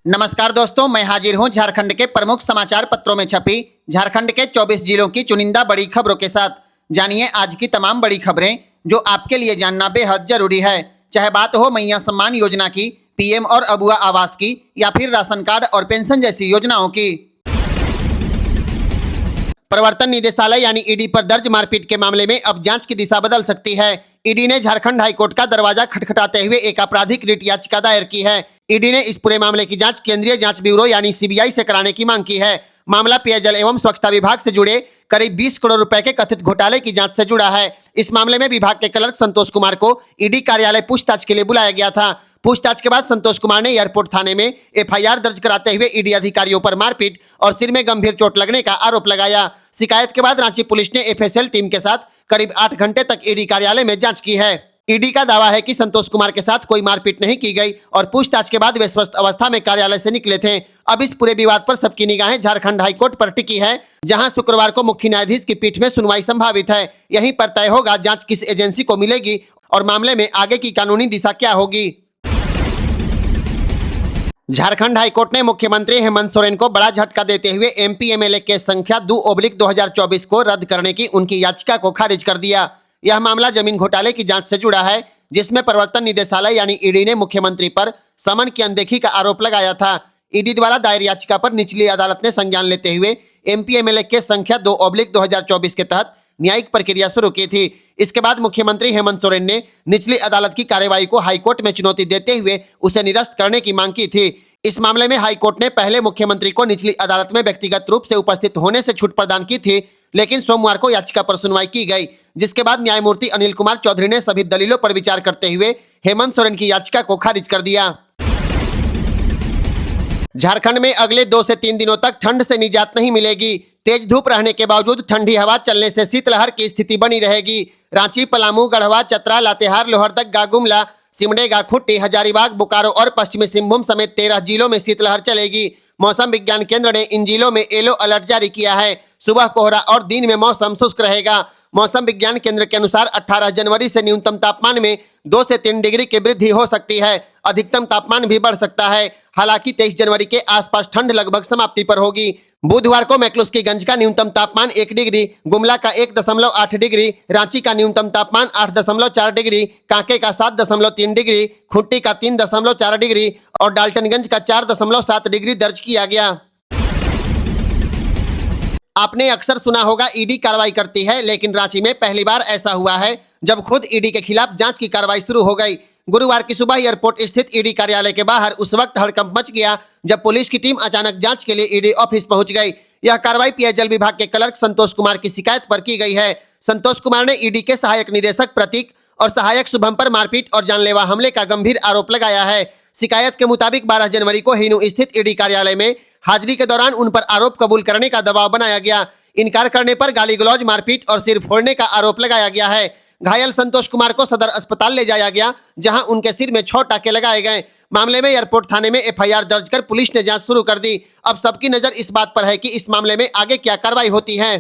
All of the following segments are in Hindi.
नमस्कार दोस्तों, मैं हाजिर हूं झारखंड के प्रमुख समाचार पत्रों में छपी झारखंड के 24 जिलों की चुनिंदा बड़ी खबरों के साथ। जानिए आज की तमाम बड़ी खबरें जो आपके लिए जानना बेहद जरूरी है। चाहे बात हो मैया सम्मान योजना की, पीएम और अबुआ आवास की, या फिर राशन कार्ड और पेंशन जैसी योजनाओं की। प्रवर्तन निदेशालय यानी ईडी पर दर्ज मारपीट के मामले में अब जांच की दिशा बदल सकती है। ईडी ने झारखंड हाईकोर्ट का दरवाजा खटखटाते हुए एक आपराधिक रिट याचिका दायर की है। ईडी ने इस पूरे मामले की जांच केंद्रीय जांच ब्यूरो यानी सीबीआई से कराने की मांग की है। मामला पेयजल एवं स्वच्छता विभाग से जुड़े करीब 20 करोड़ रुपए के कथित घोटाले की जांच से जुड़ा है। इस मामले में विभाग के क्लर्क संतोष कुमार को ईडी कार्यालय पूछताछ के लिए बुलाया गया था। पूछताछ के बाद संतोष कुमार ने एयरपोर्ट थाने में एफआईआर दर्ज कराते हुए ईडी अधिकारियों पर मारपीट और सिर में गंभीर चोट लगने का आरोप लगाया। शिकायत के बाद रांची पुलिस ने एफएसएल टीम के साथ करीब 8 घंटे तक ईडी कार्यालय में जांच की है। ईडी का दावा है कि संतोष कुमार के साथ कोई मारपीट नहीं की गई और पूछताछ के बाद वे स्वस्थ अवस्था में कार्यालय से निकले थे। अब इस पूरे विवाद पर सबकी निगाहें झारखंड हाईकोर्ट पर टिकी है, जहां शुक्रवार को मुख्य न्यायाधीश की पीठ में सुनवाई संभावित है। यहीं पर तय होगा जांच किस एजेंसी को मिलेगी और मामले में आगे की कानूनी दिशा क्या होगी। झारखंड हाईकोर्ट ने मुख्यमंत्री हेमंत सोरेन को बड़ा झटका देते हुए एमपी एमएलए केस संख्या 2/2024 को रद्द करने की उनकी याचिका को खारिज कर दिया। यह मामला जमीन घोटाले की जांच से जुड़ा है, जिसमें प्रवर्तन निदेशालय यानी ईडी ने मुख्यमंत्री पर समन की अनदेखी का आरोप लगाया था। ईडी द्वारा दायर याचिका पर निचली अदालत ने संज्ञान लेते हुए एमपी एमएलए केस संख्या 2/2024 के तहत न्यायिक प्रक्रिया शुरू की थी। इसके बाद मुख्यमंत्री हेमंत सोरेन ने निचली अदालत की कार्यवाही को हाईकोर्ट में चुनौती देते हुए उसे निरस्त करने की मांग की थी। इस मामले में हाईकोर्ट ने पहले मुख्यमंत्री को निचली अदालत में व्यक्तिगत रूप से उपस्थित होने से छूट प्रदान की थी, लेकिन सोमवार को याचिका पर सुनवाई की गई, जिसके बाद न्यायमूर्ति अनिल कुमार चौधरी ने सभी दलीलों पर विचार करते हुए हेमंत सोरेन की याचिका को खारिज कर दिया। झारखंड में अगले 2 से 3 दिनों तक ठंड से निजात नहीं मिलेगी। तेज धूप रहने के बावजूद ठंडी हवा चलने से शीतलहर की स्थिति बनी रहेगी। रांची, पलामू, गढ़वा, चतरा, लातेहार, लोहरदगा, गुमला, सिमडेगा, खुट्टी, हजारीबाग, बोकारो और पश्चिमी सिंहभूम समेत 13 जिलों में शीतलहर चलेगी। मौसम विज्ञान केंद्र ने इन जिलों में येलो अलर्ट जारी किया है। सुबह कोहरा और दिन में मौसम शुष्क रहेगा। मौसम विज्ञान केंद्र के अनुसार 18 जनवरी से न्यूनतम तापमान में 2 से 3 डिग्री की वृद्धि हो सकती है। अधिकतम तापमान भी बढ़ सकता है। हालांकि 23 जनवरी के आसपास ठंड लगभग समाप्ति पर होगी। बुधवार को मैक्लुस्कीगंज का न्यूनतम तापमान 1 डिग्री, गुमला का 1.8 डिग्री, रांची का न्यूनतम तापमान 8.4 डिग्री, कांके का 7.3 डिग्री, खुट्टी का 3.4 डिग्री और डाल्टनगंज का 4.7 डिग्री दर्ज किया गया। आपने अक्सर सुना होगा ईडी कार्रवाई करती है, लेकिन रांची में पहली बार ऐसा हुआ है जब खुद ईडी के खिलाफ जांच की कार्रवाई शुरू हो गई। गुरुवार की सुबह एयरपोर्ट स्थित ईडी कार्यालय के बाहर उस वक्त हड़कंप मच गया जब पुलिस की टीम अचानक जांच के लिए ईडी ऑफिस पहुंच गई। यह कार्रवाई पेयजल विभाग के क्लर्क संतोष कुमार की शिकायत पर की गई है। संतोष कुमार ने ईडी के सहायक निदेशक प्रतीक और सहायक शुभम पर मारपीट और जानलेवा हमले का गंभीर आरोप लगाया है। शिकायत के मुताबिक 12 जनवरी को हिनू स्थित ईडी कार्यालय में हाजिरी के दौरान उन पर आरोप कबूल करने का दबाव बनाया गया। इनकार करने पर गाली गलौज, मारपीट और सिर फोड़ने का आरोप लगाया गया है। घायल संतोष कुमार को सदर अस्पताल ले जाया गया, जहां उनके सिर में 6 टाके लगाए गए। मामले में एयरपोर्ट थाने में एफआईआर दर्ज कर पुलिस ने जांच शुरू कर दी। अब सबकी नजर इस बात पर है कि इस मामले में आगे क्या कार्रवाई होती है।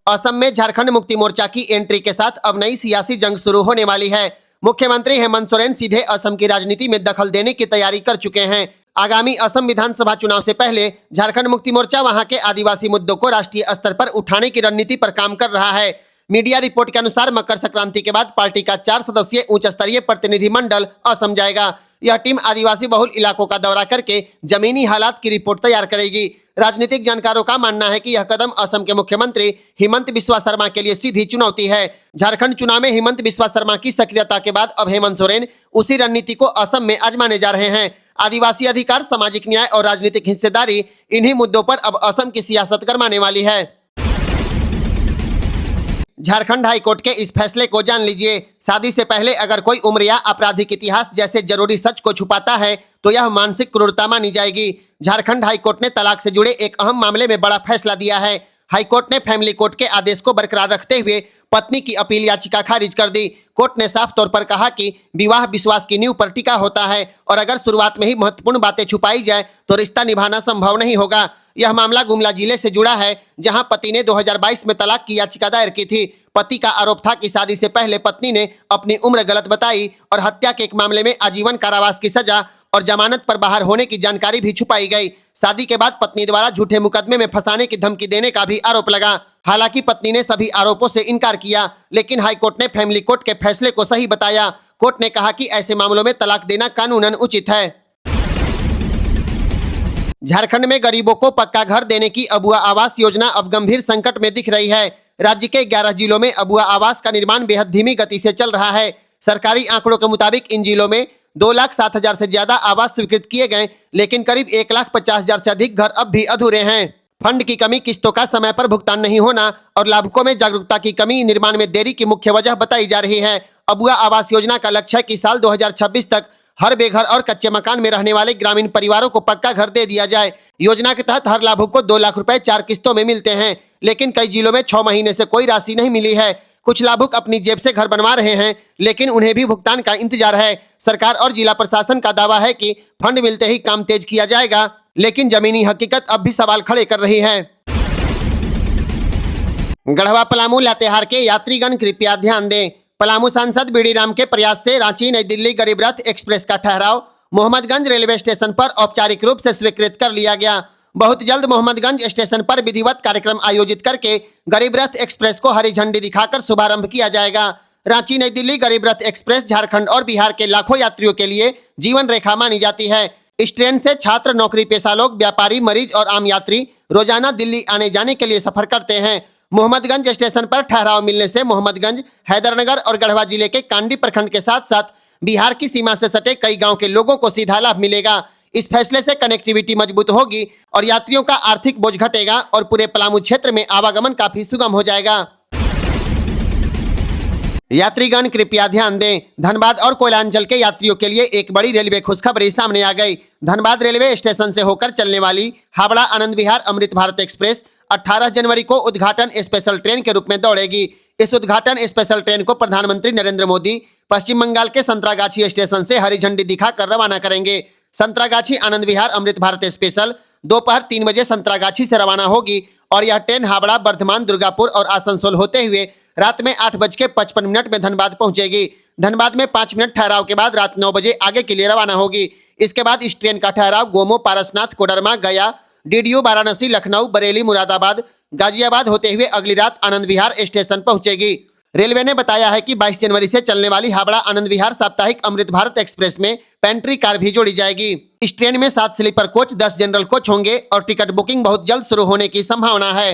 असम में झारखंड मुक्ति मोर्चा की एंट्री के साथ अब नई सियासी जंग शुरू होने वाली है। मुख्यमंत्री हेमंत सोरेन सीधे असम की राजनीति में दखल देने की तैयारी कर चुके हैं। आगामी असम विधानसभा चुनाव से पहले झारखंड मुक्ति मोर्चा वहां के आदिवासी मुद्दों को राष्ट्रीय स्तर पर उठाने की रणनीति पर काम कर रहा है। मीडिया रिपोर्ट के अनुसार मकर संक्रांति के बाद पार्टी का 4 सदस्यीय उच्च स्तरीय प्रतिनिधिमंडल असम जाएगा। यह टीम आदिवासी बहुल इलाकों का दौरा करके जमीनी हालात की रिपोर्ट तैयार करेगी। राजनीतिक जानकारों का मानना है कि यह कदम असम के मुख्यमंत्री हिमंत बिस्वा शर्मा के लिए सीधी चुनौती है। झारखंड चुनाव में हिमंत बिस्वा शर्मा की सक्रियता के बाद अब हेमंत सोरेन उसी रणनीति को असम में आजमाने जा रहे हैं। आदिवासी अधिकार, सामाजिक न्याय और राजनीतिक हिस्सेदारी, इन्हीं मुद्दों पर अब असम की सियासत गरमाने वाली है। झारखंड हाईकोर्ट के इस फैसले को जान लीजिए। शादी से पहले अगर कोई उम्र या आपराधिक इतिहास जैसे जरूरी सच को छुपाता है तो यह मानसिक क्रूरता मानी जाएगी। झारखंड हाईकोर्ट ने तलाक से जुड़े एक अहम मामले में बड़ा फैसला दिया है। हाईकोर्ट ने फैमिली कोर्ट के आदेश को बरकरार रखते हुए पत्नी की अपील याचिका खारिज कर दी। कोर्ट ने साफ तौर पर कहा कि विवाह विश्वास की नींव पर टिका होता है और अगर शुरुआत में ही महत्वपूर्ण बातें छुपाई जाए तो रिश्ता निभाना संभव नहीं होगा। यह मामला गुमला जिले से जुड़ा है, जहां पति ने 2022 में तलाक की याचिका दायर की थी। पति का आरोप था कि शादी से पहले पत्नी ने अपनी उम्र गलत बताई और हत्या के एक मामले में आजीवन कारावास की सजा और जमानत पर बाहर होने की जानकारी भी छुपाई गई। शादी के बाद पत्नी द्वारा झूठे मुकदमे में फंसाने की धमकी देने का भी आरोप लगा। हालांकि पत्नी ने सभी आरोपों से इनकार किया, लेकिन हाईकोर्ट ने फैमिली कोर्ट के फैसले को सही बताया। कोर्ट ने कहा कि ऐसे मामलों में तलाक देना कानूनन उचित है। झारखंड में गरीबों को पक्का घर देने की अबुआ आवास योजना अब गंभीर संकट में दिख रही है। राज्य के 11 जिलों में अबुआ आवास का निर्माण बेहद धीमी गति से चल रहा है। सरकारी आंकड़ों के मुताबिक इन जिलों में 2,07,000 से ज्यादा आवास स्वीकृत किए गए, लेकिन करीब 1,50,000 से अधिक घर अब भी अधूरे हैं। फंड की कमी, किस्तों का समय पर भुगतान नहीं होना और लाभुकों में जागरूकता की कमी निर्माण में देरी की मुख्य वजह बताई जा रही है। अबुआ आवास योजना का लक्ष्य है कि साल 2026 तक हर बेघर और कच्चे मकान में रहने वाले ग्रामीण परिवारों को पक्का घर दे दिया जाए। योजना के तहत हर लाभुक को 2 लाख रुपए 4 किस्तों में मिलते हैं, लेकिन कई जिलों में 6 महीने से कोई राशि नहीं मिली है। कुछ लाभुक अपनी जेब से घर बनवा रहे हैं, लेकिन उन्हें भी भुगतान का इंतजार है। सरकार और जिला प्रशासन का दावा है कि फंड मिलते ही काम तेज किया जाएगा, लेकिन जमीनी हकीकत अब भी सवाल खड़े कर रही है। गढ़वा पलामू लातेहार के यात्रीगण कृपया ध्यान दें। पलामू सांसद बीडी राम के प्रयास से रांची नई दिल्ली गरीब रथ एक्सप्रेस का ठहराव मोहम्मदगंज रेलवे स्टेशन पर औपचारिक रूप से स्वीकृत कर लिया गया। बहुत जल्द मोहम्मदगंज स्टेशन पर विधिवत कार्यक्रम आयोजित करके गरीब रथ एक्सप्रेस को हरी झंडी दिखाकर शुभारंभ किया जाएगा। रांची नई दिल्ली गरीब रथ एक्सप्रेस झारखंड और बिहार के लाखों यात्रियों के लिए जीवन रेखा मानी जाती है। इस ट्रेन से छात्र, नौकरी पेशा लोग, व्यापारी, मरीज और आम यात्री रोजाना दिल्ली आने जाने के लिए सफर करते हैं। मोहम्मदगंज स्टेशन पर ठहराव मिलने से मोहम्मदगंज, हैदरनगर और गढ़वा जिले के कांडी प्रखंड के साथ साथ बिहार की सीमा से सटे कई गांव के लोगों को सीधा लाभ मिलेगा। इस फैसले से कनेक्टिविटी मजबूत होगी और यात्रियों का आर्थिक बोझ घटेगा और पूरे पलामू क्षेत्र में आवागमन काफी सुगम हो जाएगा। यात्रीगण कृपया ध्यान दें। धनबाद और कोयलांचल के यात्रियों के लिए एक बड़ी रेलवे खुशखबरी सामने आ गई। धनबाद रेलवे स्टेशन से होकर चलने वाली हावड़ा आनंद विहार अमृत भारत एक्सप्रेस 18 जनवरी को उद्घाटन स्पेशल ट्रेन के रूप में दौड़ेगी। इस उद्घाटन स्पेशल ट्रेन को प्रधानमंत्री नरेंद्र मोदी पश्चिम बंगाल के संतरागाछी स्टेशन से हरी झंडी दिखाकर रवाना करेंगे। संतरागाछी आनंद विहार अमृत भारत स्पेशल दोपहर 3 बजे संतरागाछी से रवाना होगी और यह ट्रेन हावड़ा, बर्धमान, दुर्गापुर और आसनसोल होते हुए रात में 8:55 में धनबाद पहुंचेगी। धनबाद में 5 मिनट ठहराव के बाद रात 9 बजे आगे के लिए रवाना होगी। इसके बाद इस ट्रेन का ठहराव गोमो, पारसनाथ, कोडरमा, गया, डीडीयू, वाराणसी, लखनऊ, बरेली, मुरादाबाद, गाजियाबाद होते हुए अगली रात आनंद विहार स्टेशन पहुंचेगी। रेलवे ने बताया है कि 22 जनवरी से चलने वाली हावड़ा आनंद विहार साप्ताहिक अमृत भारत एक्सप्रेस में पेंट्री कार भी जोड़ी जाएगी। इस ट्रेन में 7 स्लीपर कोच, 10 जनरल कोच होंगे और टिकट बुकिंग बहुत जल्द शुरू होने की संभावना है।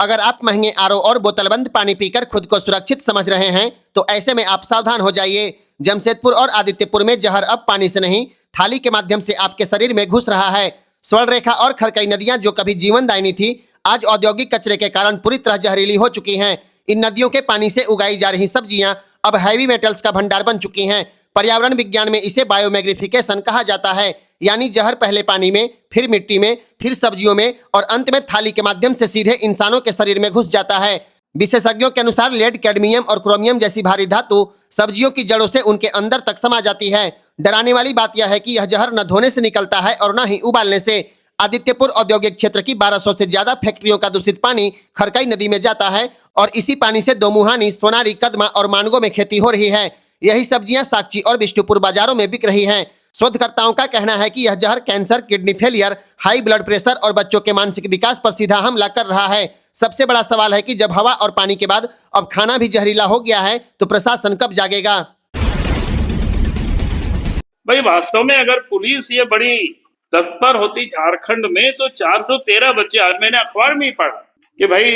अगर आप महंगे आरओ और बोतलबंद पानी पीकर खुद को सुरक्षित समझ रहे हैं तो ऐसे में आप सावधान हो जाइए। जमशेदपुर और आदित्यपुर में जहर अब पानी से नहीं, थाली के माध्यम से आपके शरीर में घुस रहा है। स्वर्ण रेखा और खरकई नदियां जो कभी जीवनदायिनी थी, आज औद्योगिक कचरे के कारण पूरी तरह जहरीली हो चुकी हैं। इन नदियों के पानी से उगाई जा रही सब्जियां अब हैवी मेटल्स का भंडार बन चुकी हैं। पर्यावरण विज्ञान में इसे बायोमैग्निफिकेशन कहा जाता है, यानी जहर पहले पानी में, फिर मिट्टी में, फिर सब्जियों में और अंत में थाली के माध्यम से सीधे इंसानों के शरीर में घुस जाता है। विशेषज्ञों के अनुसार लेड, कैडमियम और क्रोमियम जैसी भारी धातु सब्जियों की जड़ों से उनके अंदर तक समा जाती है। डराने वाली बात यह है कि यह जहर न धोने से निकलता है और न ही उबालने से। आदित्यपुर औद्योगिक क्षेत्र की 1200 से ज्यादा फैक्ट्रियों का दूषित पानी खरकई नदी में जाता है और इसी पानी से दोमुहानी, सोनारी, कदमा और मानगो में खेती हो रही है। यही सब्जियां सागची और बिष्टुपुर बाजारों में बिक रही हैं। शोधकर्ताओं का कहना है कि यह जहर cancer, kidney failure, high blood pressure और बच्चों के मानसिक विकास पर सीधा हमला कर रहा है। सबसे बड़ा सवाल है कि जब हवा और पानी के बाद अब खाना भी जहरीला हो गया है तो प्रशासन कब जागेगा। भाई वास्तव में अगर पुलिस ये बड़ी तत्पर होती झारखंड में तो 413 बच्चे, आज मैंने अखबार में ही पढ़ा कि भाई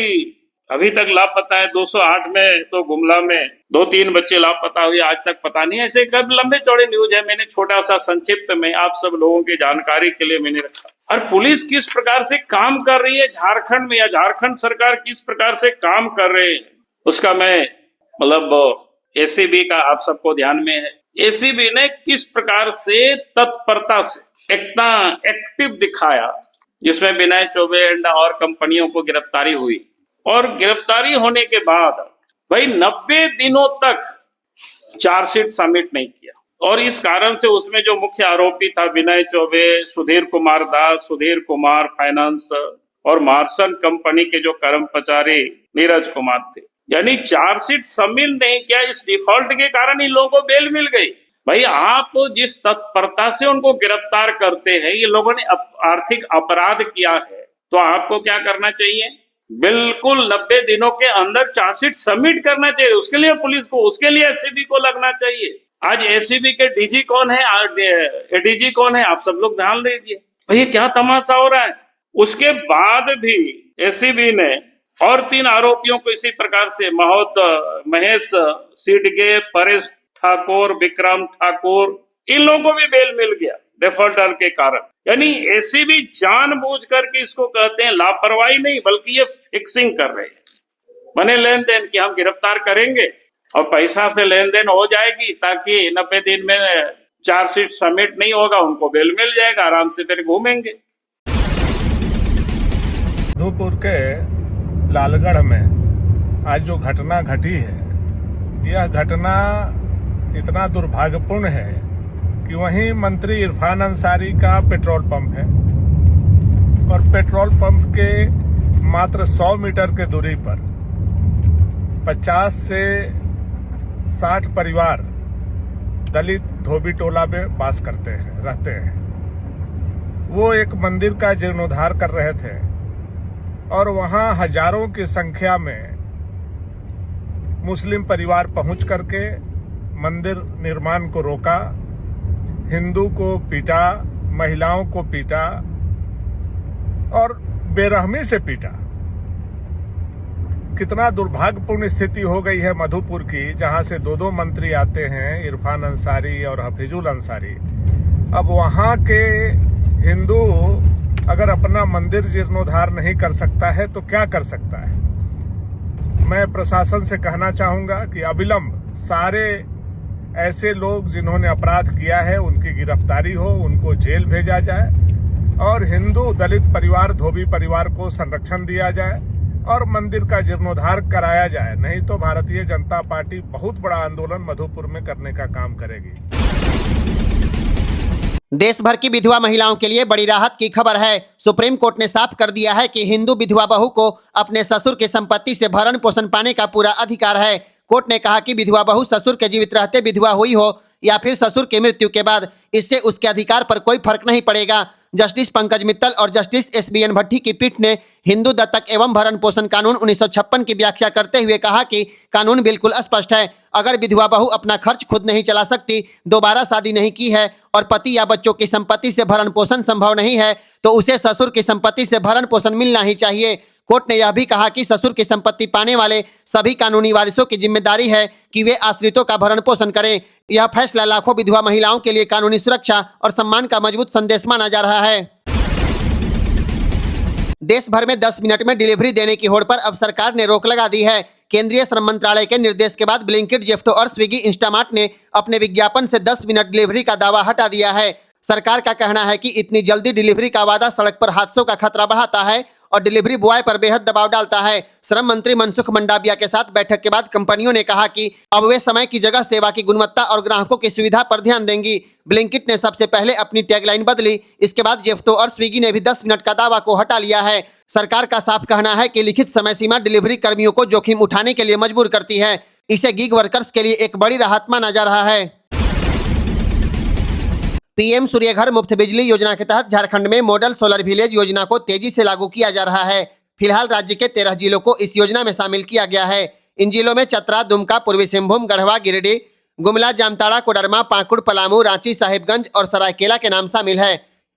अभी तक लापता है। 208 में तो गुमला में 2-3 बच्चे लापता हुए, आज तक पता नहीं। ऐसे कब लंबे चौड़े न्यूज है, मैंने छोटा सा संक्षिप्त में आप सब लोगों की जानकारी के लिए मैंने रखा। और पुलिस किस प्रकार से काम कर रही है झारखंड में, या झारखंड सरकार किस प्रकार से काम कर रहे हैं, उसका मैं मतलब एसीबी का आप सबको ध्यान में है। एसीबी ने किस प्रकार से तत्परता से इतना एक्टिव दिखाया, जिसमें विनय चौबे और कंपनियों को गिरफ्तारी हुई और गिरफ्तारी होने के बाद भाई 90 दिनों तक चार्जशीट सबमिट नहीं किया। और इस कारण से उसमें जो मुख्य आरोपी था विनय चौबे, सुधीर कुमार दास, सुधीर कुमार फाइनेंस और मार्सन कंपनी के जो कर्मचारी नीरज कुमार थे, यानी चार्जशीट सबमिट नहीं किया। इस डिफॉल्ट के कारण इन लोगों को बेल मिल गई। भाई आप जिस तत्परता से उनको गिरफ्तार करते हैं, ये लोगों ने आर्थिक अपराध किया है, तो आपको क्या करना चाहिए? बिल्कुल 90 दिनों के अंदर चार्जशीट सबमिट करना चाहिए। उसके लिए पुलिस को, उसके लिए एसीबी को लगना चाहिए। आज एसीबी के डीजी कौन है, एडीजी कौन है, आप सब लोग ध्यान दीजिए। भाई क्या तमाशा हो रहा है। उसके बाद भी एसीबी ने और 3 आरोपियों को इसी प्रकार से महेश सिडगे, परेश ठाकुर, विक्रम ठाकुर, इन लोगों को भी बेल मिल गया डिफॉल्टर के कारण। यानी एसीबी जानबूझ करके इसको कहते हैं लापरवाही नहीं, बल्कि ये फिक्सिंग कर रहे हैं। मने लेन देन की हम गिरफ्तार करेंगे और पैसा से लेन देन हो जाएगी, ताकि 90 दिन में चार्जशीट सबमिट नहीं होगा, उनको बेल मिल जाएगा, आराम से फिर घूमेंगे। मधुपुर के लालगढ़ में आज जो घटना घटी है, यह घटना इतना दुर्भाग्यपूर्ण है कि वहीं मंत्री इरफान अंसारी का पेट्रोल पंप है और पेट्रोल पंप के मात्र 100 मीटर के दूरी पर 50 से 60 परिवार दलित धोबी टोला में वास रहते हैं। वो एक मंदिर का जीर्णोद्धार कर रहे थे और वहां हजारों की संख्या में मुस्लिम परिवार पहुंच करके मंदिर निर्माण को रोका, हिंदू को पीटा, महिलाओं को पीटा और बेरहमी से पीटा। कितना दुर्भाग्यपूर्ण स्थिति हो गई है मधुपुर की, जहां से 2 मंत्री आते हैं, इरफान अंसारी और हफीजुल अंसारी। अब वहां के हिंदू अगर अपना मंदिर जीर्णोद्धार नहीं कर सकता है तो क्या कर सकता है? मैं प्रशासन से कहना चाहूंगा कि अविलंब सारे ऐसे लोग जिन्होंने अपराध किया है उनकी गिरफ्तारी हो, उनको जेल भेजा जाए और हिंदू दलित परिवार, धोबी परिवार को संरक्षण दिया जाए और मंदिर का जीर्णोद्धार कराया जाए। नहीं तो भारतीय जनता पार्टी बहुत बड़ा आंदोलन मधुपुर में करने का काम करेगी। देश भर की विधवा महिलाओं के लिए बड़ी राहत की खबर है। सुप्रीम कोर्ट ने साफ कर दिया है कि हिंदू विधवा बहू को अपने ससुर की संपत्ति से भरण पोषण पाने का पूरा अधिकार है। कोर्ट ने कहा कि विधवा बहू ससुर के जीवित रहते विधवा हुई हो या फिर ससुर की मृत्यु के बाद, इससे उसके अधिकार पर कोई फर्क नहीं पड़ेगा। जस्टिस पंकज मित्तल और जस्टिस SBN भट्टी की पीठ ने हिंदू दत्तक एवं भरण पोषण कानून 1956 की व्याख्या करते हुए कहा कि कानून बिल्कुल स्पष्ट है। अगर विधवा बहू अपना खर्च खुद नहीं चला सकती, दोबारा शादी नहीं की है और पति या बच्चों की संपत्ति से भरण पोषण संभव नहीं है, तो उसे ससुर की संपत्ति से भरण पोषण मिलना ही चाहिए। कोर्ट ने यह भी कहा कि ससुर की संपत्ति पाने वाले सभी कानूनी वारिसों की जिम्मेदारी है कि वे आश्रितों का भरण पोषण करें। यह फैसला लाखों विधवा महिलाओं के लिए कानूनी सुरक्षा और सम्मान का मजबूत संदेश माना जा रहा है। देश भर में 10 मिनट में डिलीवरी देने की होड़ पर अब सरकार ने रोक लगा दी है। केंद्रीय श्रम मंत्रालय के निर्देश के बाद ब्लिंकिट, जेप्टो और स्विगी, इंस्टामार्ट ने अपने विज्ञापन से 10 मिनट डिलीवरी का दावा हटा दिया है। सरकार का कहना है कि इतनी जल्दी डिलीवरी का वादा सड़क पर हादसों का खतरा बढ़ाता है और डिलीवरी बॉय पर बेहद दबाव डालता है। श्रम मंत्री मनसुख मंडाविया के साथ बैठक के बाद कंपनियों ने कहा कि अब वे समय की जगह सेवा की गुणवत्ता और ग्राहकों की सुविधा पर ध्यान देंगी। ब्लिंकिट ने सबसे पहले अपनी टैगलाइन बदली, इसके बाद जेप्टो और स्विगी ने भी 10 मिनट का दावा को हटा लिया है। सरकार का साफ कहना है कि लिखित समय सीमा डिलीवरी कर्मियों को जोखिम उठाने के लिए मजबूर करती है। इसे गिग वर्कर्स के लिए एक बड़ी राहत माना जा रहा है। पीएम सूर्यघर मुफ्त बिजली योजना के तहत झारखंड में मॉडल सोलर विलेज योजना को तेजी से लागू किया जा रहा है। फिलहाल राज्य के 13 जिलों को इस योजना में शामिल किया गया है। इन जिलों में चतरा, दुमका, पूर्वी सिंहभूम, गढ़वा, गिरिडीह, गुमला, जामताड़ा, कोडरमा, पाकुड़, पलामू, रांची, साहिबगंज और सरायकेला के नाम शामिल है।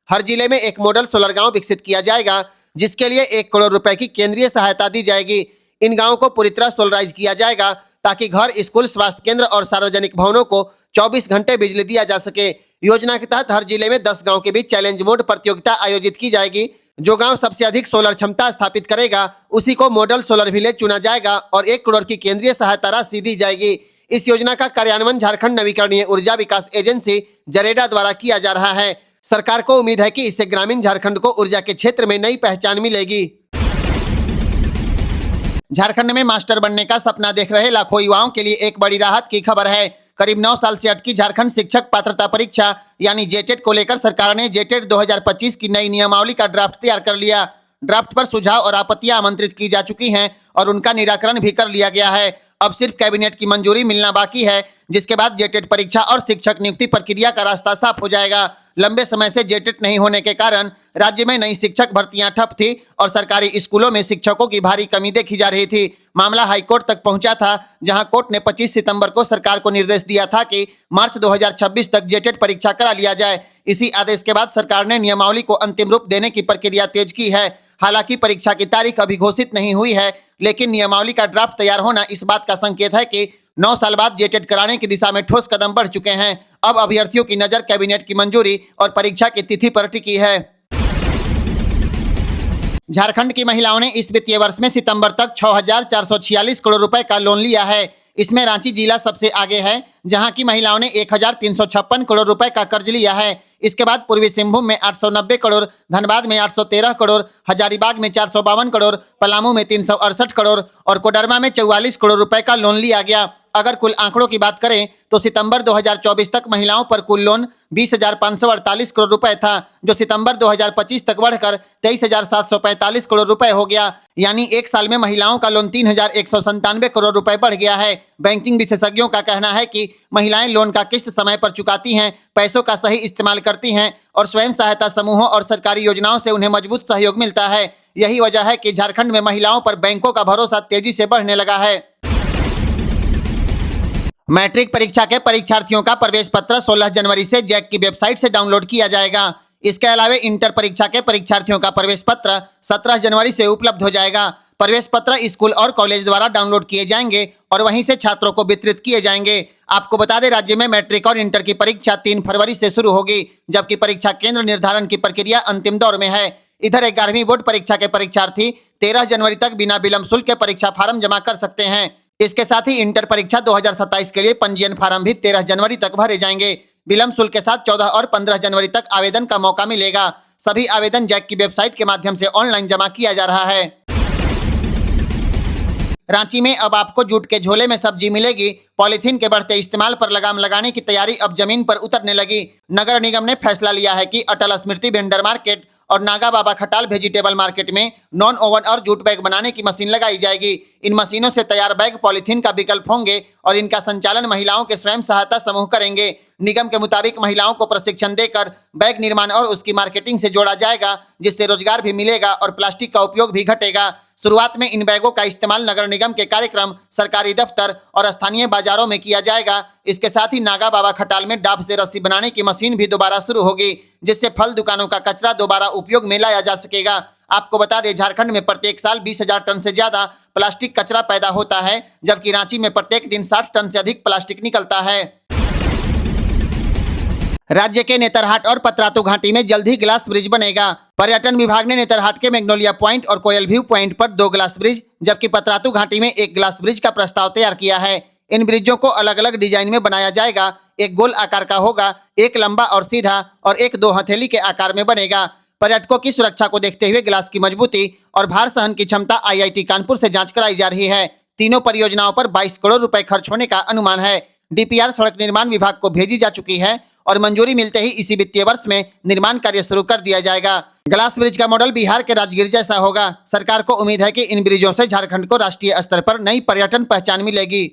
हर जिले में एक मॉडल सोलर गांव विकसित किया जाएगा, जिसके लिए 1 करोड़ रुपए की केंद्रीय सहायता दी जाएगी। इन गाँवों को पूरी तरह सोलराइज किया जाएगा ताकि घर, स्कूल, स्वास्थ्य केंद्र और सार्वजनिक भवनों को 24 घंटे बिजली दिया जा सके। योजना के तहत हर जिले में 10 गांव के बीच चैलेंज मोड प्रतियोगिता आयोजित की जाएगी। जो गांव सबसे अधिक सोलर क्षमता स्थापित करेगा उसी को मॉडल सोलर विलेज चुना जाएगा और 1 करोड़ की केंद्रीय सहायता राशि दी जाएगी। इस योजना का कार्यान्वयन झारखंड नवीकरणीय ऊर्जा विकास एजेंसी जरेडा द्वारा किया जा रहा है। सरकार को उम्मीद है कि इससे ग्रामीण झारखंड को ऊर्जा के क्षेत्र में नई पहचान मिलेगी। झारखंड में मास्टर बनने का सपना देख रहे लाखों युवाओं के लिए एक बड़ी राहत की खबर है। करीब 9 साल से अटकी झारखंड शिक्षक पात्रता परीक्षा यानी जेटेट को लेकर सरकार ने जेटेट 2025 की नई नियमावली का ड्राफ्ट तैयार कर लिया। ड्राफ्ट पर सुझाव और आपत्तियां आमंत्रित की जा चुकी हैं और उनका निराकरण भी कर लिया गया है। अब सिर्फ कैबिनेट की मंजूरी मिलना बाकी है, जिसके बाद जेटेट परीक्षा और शिक्षक नियुक्ति प्रक्रिया का रास्ता साफ हो जाएगा। लंबे समय से जेटेट नहीं होने के कारण राज्य में नई शिक्षक भर्तियां ठप थी और सरकारी स्कूलों में शिक्षकों की भारी कमी देखी जा रही थी। मामला हाईकोर्ट तक पहुंचा था, जहां कोर्ट ने 25 सितंबर को सरकार को निर्देश दिया था कि मार्च 2026 तक जेटेट परीक्षा करा लिया जाए। इसी आदेश के बाद सरकार ने नियमावली को अंतिम रूप देने की प्रक्रिया तेज की है। हालांकि परीक्षा की तारीख अभी घोषित नहीं हुई है, लेकिन नियमावली का ड्राफ्ट तैयार होना इस बात का संकेत है कि 9 साल बाद जेटेट कराने की दिशा में ठोस कदम बढ़ चुके हैं। अब अभ्यर्थियों की नजर कैबिनेट की मंजूरी और परीक्षा की तिथि पर टिकी है। झारखंड की महिलाओं ने इस वित्तीय वर्ष में सितंबर तक 6,446 करोड़ रुपए का लोन लिया है। इसमें रांची जिला सबसे आगे है, जहां की महिलाओं ने 1,356 करोड़ रुपए का कर्ज लिया है। इसके बाद पूर्वी सिंहभूम में 890 करोड़, धनबाद में 813 करोड़, हजारीबाग में 452 करोड़, पलामू में 368 करोड़ और कोडरमा में 44 करोड़ रुपए का लोन लिया गया। अगर कुल आंकड़ों की बात करें तो सितंबर 2024 तक महिलाओं पर कुल लोन 20,548 करोड़ रुपए था, जो सितंबर 2025 तक बढ़कर 23,745 करोड़ रुपए हो गया। यानी एक साल में महिलाओं का लोन 3,197 करोड़ रुपए बढ़ गया है। बैंकिंग विशेषज्ञों का कहना है कि महिलाएं लोन का किस्त समय पर चुकाती हैं, पैसों का सही इस्तेमाल करती हैं और स्वयं सहायता समूहों और सरकारी योजनाओं से उन्हें मजबूत सहयोग मिलता है। यही वजह है कि झारखंड में महिलाओं पर बैंकों का भरोसा तेजी से बढ़ने लगा है। मैट्रिक परीक्षा के परीक्षार्थियों का प्रवेश पत्र 16 जनवरी से जैक की वेबसाइट से डाउनलोड किया जाएगा। इसके अलावा इंटर परीक्षा के परीक्षार्थियों का प्रवेश पत्र 17 जनवरी से उपलब्ध हो जाएगा। प्रवेश पत्र स्कूल और कॉलेज द्वारा डाउनलोड किए जाएंगे और वहीं से छात्रों को वितरित किए जाएंगे। आपको बता दें, राज्य में मैट्रिक और इंटर की परीक्षा 3 फरवरी से शुरू होगी, जबकि परीक्षा केंद्र निर्धारण की प्रक्रिया अंतिम दौर में है। इधर 11वीं बोर्ड परीक्षा के परीक्षार्थी 13 जनवरी तक बिना विलंब शुल्क के परीक्षा फार्म जमा कर सकते हैं। इसके साथ ही इंटर परीक्षा 2027 के लिए पंजीयन फार्म भी 13 जनवरी तक भरे जाएंगे। विलंब शुल्क के साथ 14 और 15 जनवरी तक आवेदन का मौका मिलेगा। सभी आवेदन जैक की वेबसाइट के माध्यम से ऑनलाइन जमा किया जा रहा है। रांची में अब आपको जूट के झोले में सब्जी मिलेगी। पॉलीथीन के बढ़ते इस्तेमाल पर लगाम लगाने की तैयारी अब जमीन पर उतरने लगी। नगर निगम ने फैसला लिया है कि अटल स्मृति वेंडर मार्केट और नागा बाबा खटाल वेजिटेबल मार्केट में नॉन ओवन और जूट बैग बनाने की मशीन लगाई जाएगी। इन मशीनों से तैयार बैग पॉलीथीन का विकल्प होंगे और इनका संचालन महिलाओं के स्वयं सहायता समूह करेंगे। निगम के मुताबिक महिलाओं को प्रशिक्षण देकर बैग निर्माण और उसकी मार्केटिंग से जोड़ा जाएगा, जिससे रोजगार भी मिलेगा और प्लास्टिक का उपयोग भी घटेगा। शुरुआत में इन बैगों का इस्तेमाल नगर निगम के कार्यक्रम, सरकारी दफ्तर और स्थानीय बाजारों में किया जाएगा। इसके साथ ही नागा बाबा खटाल में डाब से रस्सी बनाने की मशीन भी दोबारा शुरू होगी, जिससे फल दुकानों का कचरा दोबारा उपयोग में लाया जा सकेगा। आपको बता दें, झारखंड में प्रत्येक साल 20,000 टन से ज्यादा प्लास्टिक कचरा पैदा होता है, जबकि रांची में प्रत्येक दिन 60 टन से अधिक प्लास्टिक निकलता है। राज्य के नेतरहाट और पतरातू घाटी में जल्द ही ग्लास ब्रिज बनेगा। पर्यटन विभाग ने नेतरहाट के मैग्नोलिया पॉइंट और कोयल व्यू पॉइंट पर 2 ग्लास ब्रिज, जबकि पतरातू घाटी में 1 ग्लास ब्रिज का प्रस्ताव तैयार किया है। इन ब्रिजों को अलग अलग डिजाइन में बनाया जाएगा। एक गोल आकार का होगा, एक लंबा और सीधा और एक 2 हथेली के आकार में बनेगा। पर्यटकों की सुरक्षा को देखते हुए ग्लास की मजबूती और भार सहन की क्षमता IIT कानपुर से जांच कराई जा रही है। तीनों परियोजनाओं पर 22 करोड़ रुपए खर्च होने का अनुमान है। DPR सड़क निर्माण विभाग को भेजी जा चुकी है और मंजूरी मिलते ही इसी वित्तीय वर्ष में निर्माण कार्य शुरू कर दिया जाएगा। ग्लास ब्रिज का मॉडल बिहार के राजगीर जैसा होगा। सरकार को उम्मीद है कि इन ब्रिजों से झारखंड को राष्ट्रीय स्तर पर नई पर्यटन पहचान मिलेगी।